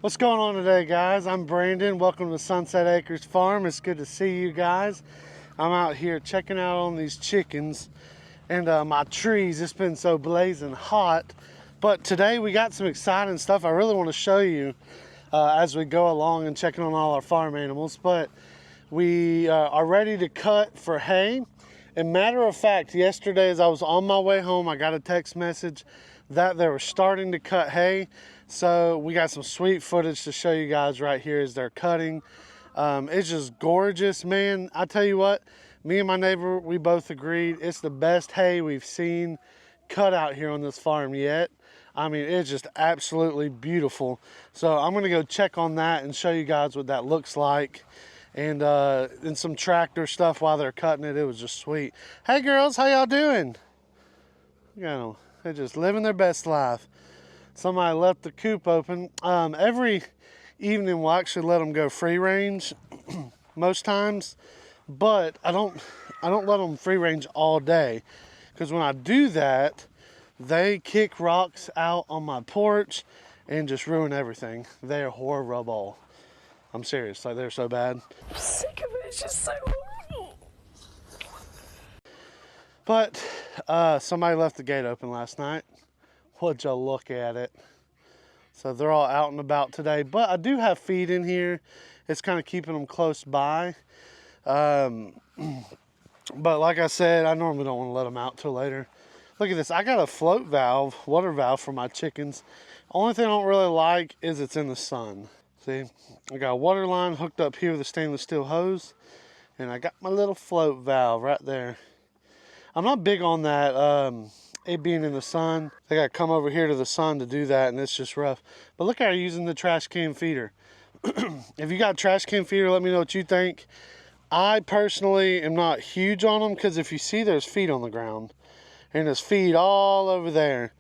What's going on today, guys? I'm Brandon. Welcome to Sunset Acres Farm. It's good to see you guys. I'm out here checking out on these chickens and my trees. It's been so blazing hot, but today we got some exciting stuff I really want to show you as we go along and checking on all our farm animals. But we are ready to cut for hay. And matter of fact, yesterday as I was on my way home, I got a text message that they were starting to cut hay. So we got some sweet footage to show you guys right here as they're cutting. It's just gorgeous, man. I tell you what, me and my neighbor, we both agreed it's the best hay we've seen cut out here on this farm yet. I mean, it's just absolutely beautiful. So I'm gonna go check on that and show you guys what that looks like. And some tractor stuff while they're cutting it. It was just sweet. Hey girls, how y'all doing? You know, they're just living their best life. Somebody left the coop open. Every evening we'll actually let them go free range most times, but I don't let them free range all day, because when I do that, they kick rocks out on my porch and just ruin everything. They're horrible. I'm serious, like they're so bad. I'm sick of it, it's just so horrible. But somebody left the gate open last night. Would you look at it? So they're all out and about today, but I do have feed in here. It's kind of keeping them close by. But like I said, I normally don't want to let them out till later. Look at this, I got a float valve, water valve for my chickens. Only thing I don't really like is it's in the sun. See, I got a water line hooked up here with a stainless steel hose, and I got my little float valve right there. I'm not big on that, it being in the sun. I gotta come over here to the sun to do that, and it's just rough. But look how I'm using the trash can feeder. If you got a trash can feeder, let me know what you think. I personally am not huge on them, because if you see there's feed on the ground, and there's feed all over there.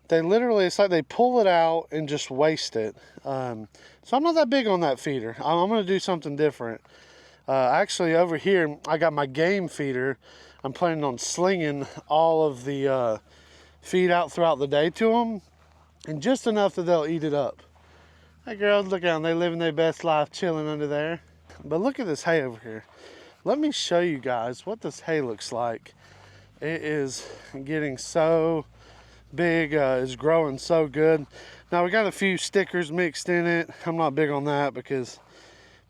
They literally, it's like they pull it out and just waste it. So I'm not that big on that feeder. I'm gonna do something different. Actually over here, I got my game feeder. I'm planning on slinging all of the feed out throughout the day to them, and just enough that they'll eat it up. Hey girls, look out, they living their best life chilling under there. But look at this hay over here. Let me show you guys what this hay looks like. It is getting so big, is growing so good. Now we got a few stickers mixed in it. I'm not big on that, because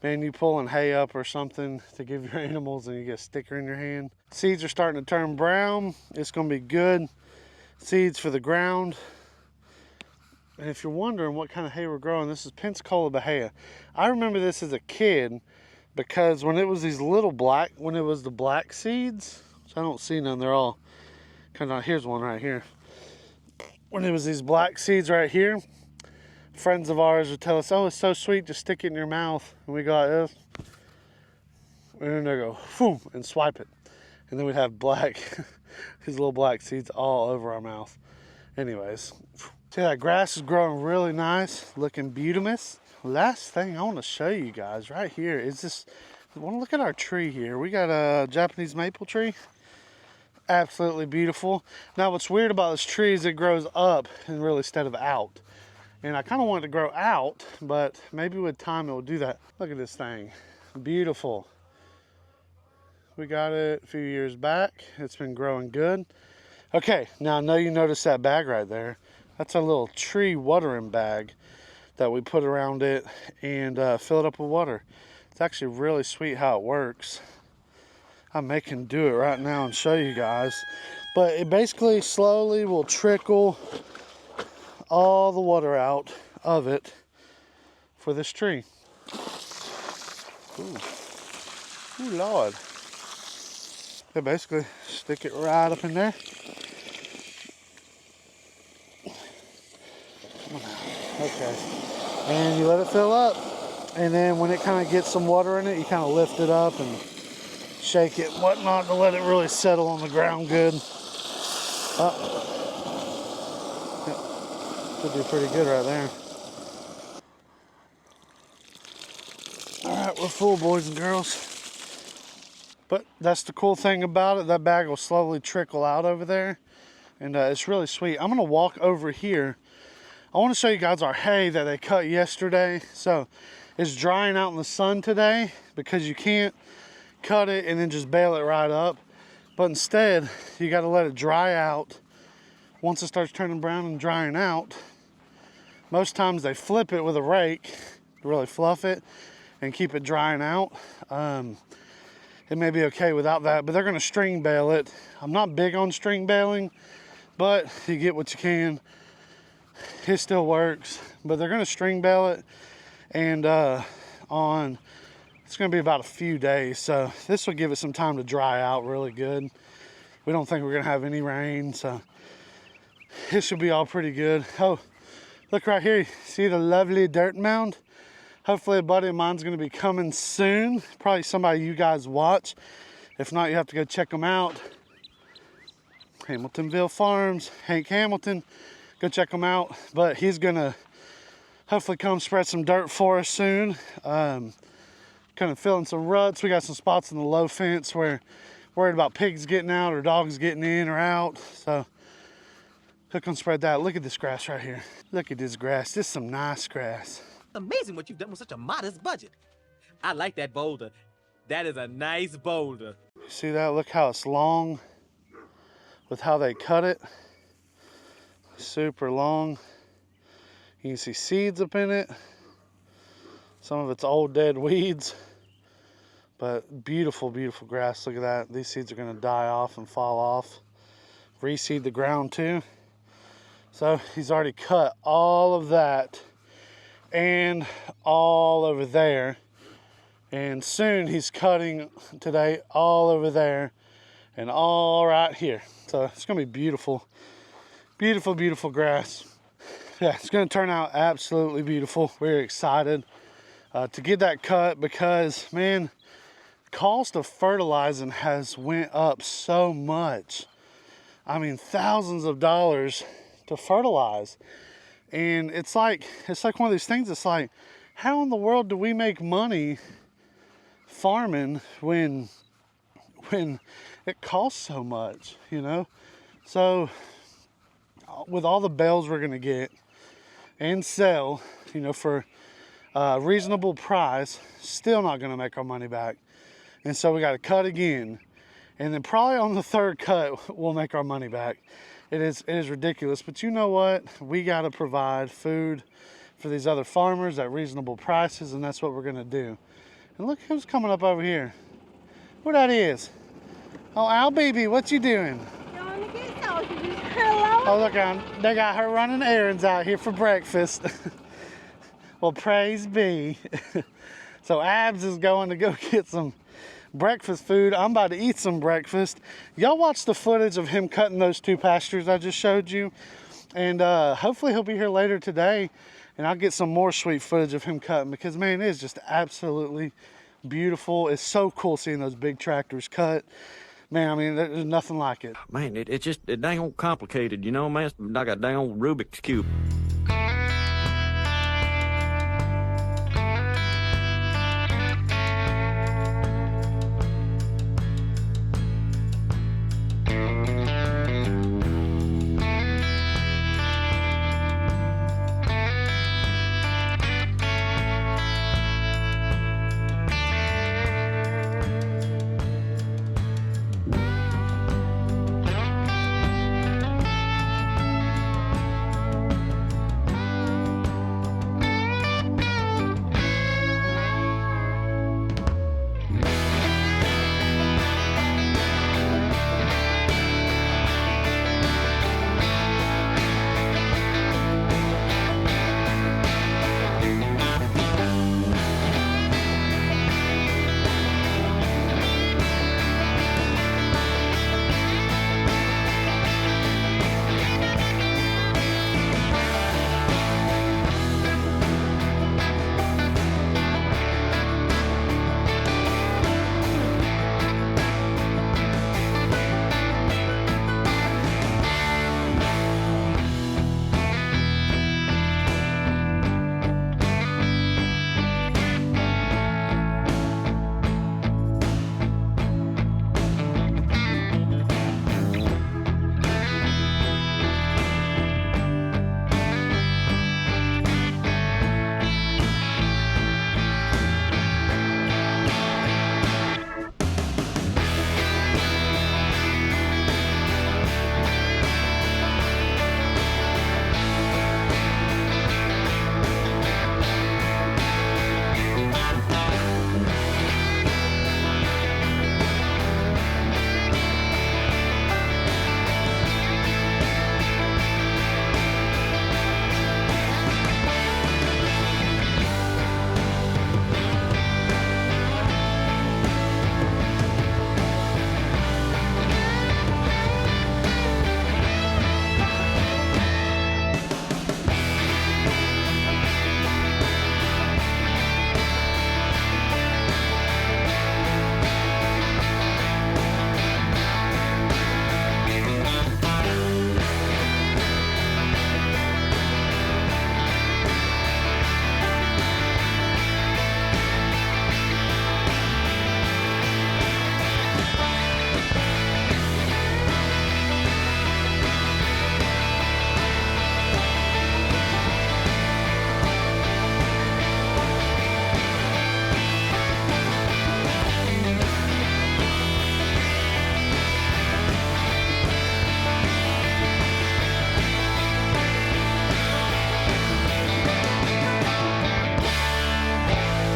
man, you pulling hay up or something to give your animals and you get a sticker in your hand. Seeds are starting to turn brown. It's going to be good seeds for the ground. And if you're wondering what kind of hay we're growing, this is Pensacola Bahia. I remember this as a kid, because when it was these little black, when it was the black seeds, which I don't see none, they're all kind of, here's one right here. When it was these black seeds right here, friends of ours would tell us, oh, it's so sweet, just stick it in your mouth. And we go like this, and then they go, boom, and swipe it. And then we'd have black, these little black seeds all over our mouth. Anyways, see, that grass is growing really nice, looking beautiful. Last thing I want to show you guys right here is this. I want to look at our tree here. We got a Japanese maple tree. Absolutely beautiful. Now what's weird about this tree is it grows up and really instead of out. And I kind of want it to grow out, but maybe with time it will do that. Look at this thing. Beautiful. We got it a few years back. It's been growing good. Okay, now I know you noticed that bag right there. That's a little tree watering bag that we put around it and fill it up with water. It's actually really sweet how it works. I may can do it right now and show you guys. But it basically slowly will trickle all the water out of it for this tree. Ooh, ooh Lord. They basically stick it right up in there. Okay. And you let it fill up. And then when it kind of gets some water in it, you kind of lift it up and shake it and whatnot to let it really settle on the ground good. Yep. Should be pretty good right there. Alright, we're full, boys and girls. But that's the cool thing about it. That bag will slowly trickle out over there. And it's really sweet. I'm going to walk over here I want to show you guys our hay that they cut yesterday. So it's drying out in the sun today because you can't cut it and then just bale it right up. But instead, you got to let it dry out. Once it starts turning brown and drying out, most times they flip it with a rake to really fluff it and keep it drying out. It may be okay without that, but they're going to string bale it. I'm not big on string baling, but you get what you can. It still works, but they're going to string bale it, and it's going to be about a few days, so this will give it some time to dry out really good. We don't think we're going to have any rain, so it should be all pretty good. Oh, look right here. See the lovely dirt mound? Hopefully a buddy of mine's going to be coming soon. Probably somebody you guys watch. If not, you have to go check them out. Hamiltonville Farms, Hank Hamilton. Go check them out. But he's going to hopefully come spread some dirt for us soon. Kind of filling some ruts. We got some spots in the low fence where worried about pigs getting out or dogs getting in or out. So he'll come spread that. Look at this grass right here. Look at this grass. This is some nice grass. Amazing what you've done with such a modest budget. I like that boulder. That is a nice boulder. See that? Look how it's long with how they cut it. Super long. You can see seeds up in it. Some of it's old dead weeds. But beautiful, beautiful grass. Look at that. These seeds are going to die off and fall off. Reseed the ground too. So he's already cut all of that and all over there. And soon he's cutting today all over there and all right here. So it's going to be beautiful. Beautiful, beautiful grass. Yeah, it's going to turn out absolutely beautiful. We're excited to get that cut because, man, the cost of fertilizing has went up so much. I mean, thousands of dollars to fertilize. And it's like one of these things. It's like, how in the world do we make money farming when it costs so much, you know? So with all the bales we're gonna get and sell, you know, for a reasonable price, still not gonna make our money back. And so we got to cut again, and then probably on the third cut we'll make our money back. It is ridiculous, but you know what? We got to provide food for these other farmers at reasonable prices, and that's what we're gonna do. And look who's coming up over here. Who that is? Oh, Al Baby, what you doing? Going to get sausages. Hello? Oh, look, they got her running errands out here for breakfast. Well, praise be. So Abs is going to go get some breakfast food. I'm about to eat some breakfast. Y'all watch the footage of him cutting those two pastures I just showed you. And hopefully he'll be here later today. And I'll get some more sweet footage of him cutting because, man, it is just absolutely beautiful. It's so cool seeing those big tractors cut. Man, I mean, there's nothing like it. Man, it's just dang old complicated, you know, man. It's like a dang old Rubik's Cube.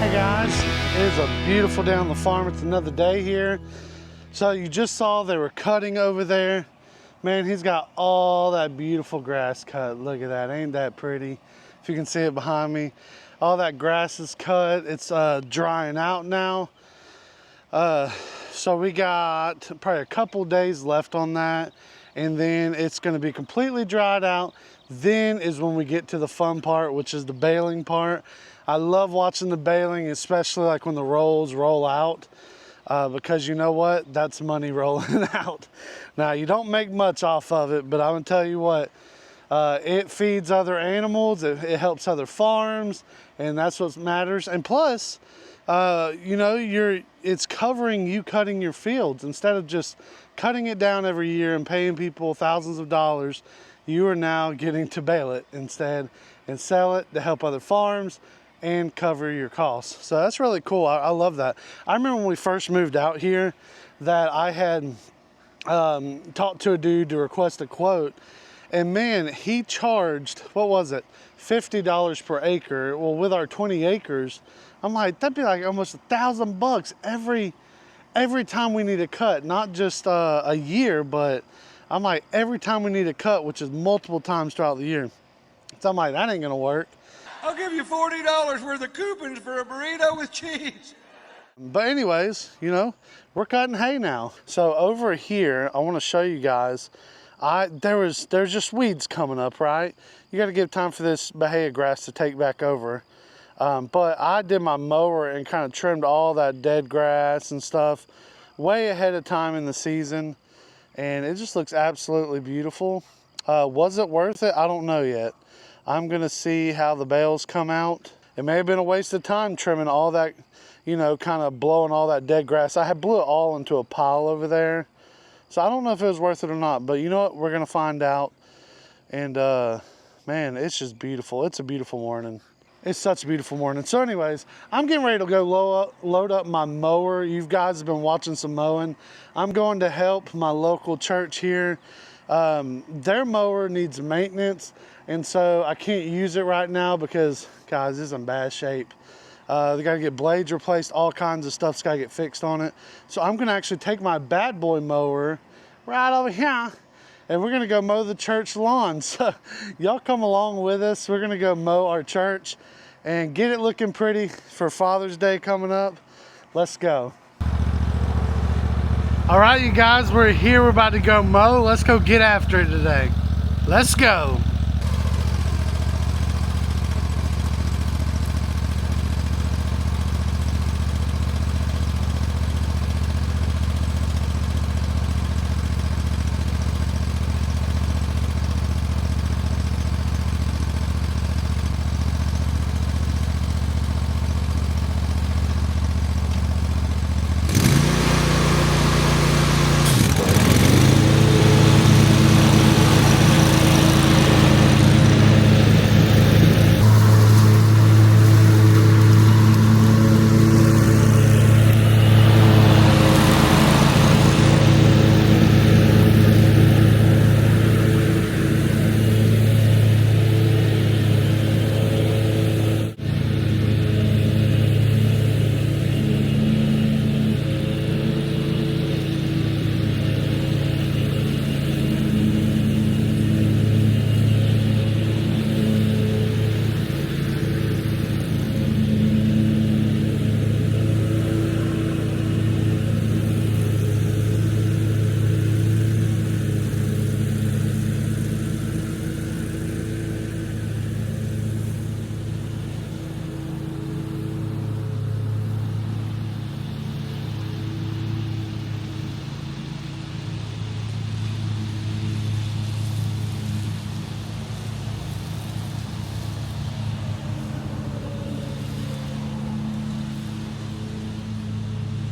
Hey guys, it is a beautiful day on the farm. It's another day here. So you just saw they were cutting over there. Man, he's got all that beautiful grass cut. Look at that, ain't that pretty? If you can see it behind me. All that grass is cut. It's drying out now. So we got probably a couple days left on that, and then it's gonna be completely dried out. Then is when we get to the fun part, which is the baling part. I love watching the baling, especially like when the rolls roll out, because you know what? That's money rolling out. Now, you don't make much off of it, but I'm gonna tell you what, it feeds other animals, it helps other farms, and that's what matters. And plus, you know, it's covering you cutting your fields. Instead of just cutting it down every year and paying people thousands of dollars, you are now getting to bale it instead and sell it to help other farms and cover your costs. So that's really cool. I love that. I remember when we first moved out here that I had talked to a dude to request a quote, and man, he charged, what was it, $50 per acre. Well, with our 20 acres, I'm like, that'd be like almost $1,000 every time we need a cut, not just a year, but I'm like, every time we need a cut, which is multiple times throughout the year. So I'm like, that ain't gonna work. I'll give you $40 worth of coupons for a burrito with cheese. But anyways, you know, we're cutting hay now. So over here, I wanna show you guys, there's just weeds coming up, right? You gotta give time for this Bahia grass to take back over. But I did my mower and kind of trimmed all that dead grass and stuff way ahead of time in the season. And it just looks absolutely beautiful. Was it worth it? I don't know yet. I'm gonna see how the bales come out. It may have been a waste of time trimming all that, you know, kind of blowing all that dead grass. I had blew it all into a pile over there. So I don't know if it was worth it or not, but you know what? We're gonna find out. And man, it's just beautiful. It's a beautiful morning. It's such a beautiful morning. So anyways, I'm getting ready to go load up my mower. You guys have been watching some mowing. I'm going to help my local church here. Their mower needs maintenance, and so I can't use it right now because, guys, it's in bad shape. They gotta get blades replaced, all kinds of stuff's gotta get fixed on it. So I'm gonna actually take my bad boy mower right over here, and we're gonna go mow the church lawn. So y'all come along with us. We're gonna go mow our church and get it looking pretty for Father's Day coming up. Let's go. All right, you guys, we're here. We're about to go mow. Let's go get after it today. Let's go.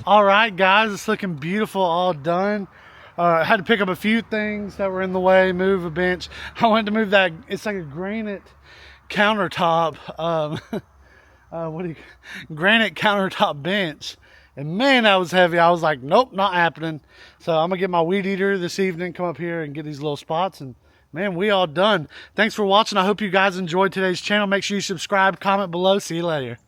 All right, guys, it's looking beautiful, all done. I had to pick up a few things that were in the way, move a bench. I went to move that, it's like a granite countertop, granite countertop bench. And man, that was heavy. I was like, nope, not happening. So I'm gonna get my weed eater this evening, come up here and get these little spots, and man, we all done. Thanks for watching. I hope you guys enjoyed today's channel. Make sure you subscribe, comment below. See you later.